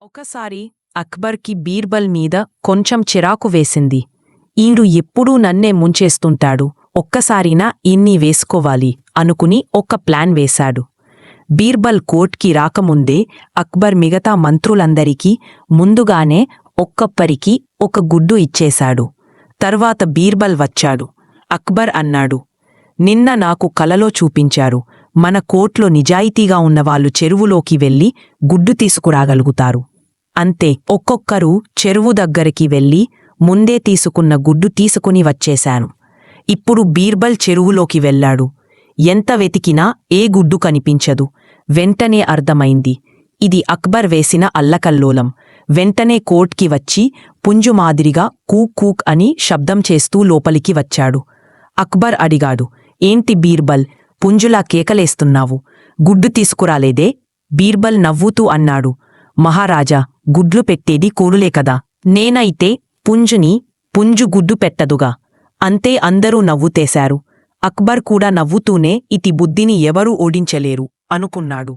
ఒకసారి అక్బర్కి బీర్బల్ మీద కొంచెం చిరాకు వేసింది. ఈడు ఎప్పుడూ నన్నే ముంచేస్తుంటాడు, ఒక్కసారినా ఇన్ని వేసుకోవాలి అనుకుని ఒక ప్లాన్ వేశాడు. బీర్బల్ కోర్ట్కి రాకముందే అక్బర్ మిగతా మంత్రులందరికీ ముందుగానే ఒక్కొక్కరికి ఒక గుడ్డు ఇచ్చేశాడు. తర్వాత బీర్బల్ వచ్చాడు. అక్బర్ అన్నాడు, నిన్న నాకు కలలో చూపించారు, మన కోర్ట్లో నిజాయితీగా ఉన్నవాళ్ళు చెరువులోకి వెళ్లి గుడ్డు తీసుకురాగలుగుతారు. అంతే, ఒక్కొక్కరు చెరువు దగ్గరికి వెళ్లి ముందే తీసుకున్న గుడ్డు తీసుకుని వచ్చేశాను. ఇప్పుడు బీర్బల్ చెరువులోకి వెళ్లాడు. ఎంత వెతికినా ఏ గుడ్డు కనిపించదు. వెంటనే అర్థమైంది, ఇది అక్బర్ వేసిన అల్లకల్లోలం. వెంటనే కోర్ట్కి వచ్చి పుంజు మాదిరిగా కూక్ కూక్ అని శబ్దం చేస్తూ లోపలికి వచ్చాడు. అక్బర్ అడిగాడు, ఏంటి బీర్బల్, పుంజులా కేకలేస్తున్నావు? గుడ్డు తీసుకురాలేదే? బీర్బల్ నవ్వుతూ అన్నాడు, మహారాజా, గుడ్లు పెట్టేది కోడులే కదా, నేనైతే పుంజు గుడ్డు పెట్టదుగా. అంతే, అందరూ నవ్వుతేశారు. అక్బర్ కూడా నవ్వుతూనే ఇతి బుద్ధిని ఎవరూ ఓడించలేరు అనుకున్నాడు.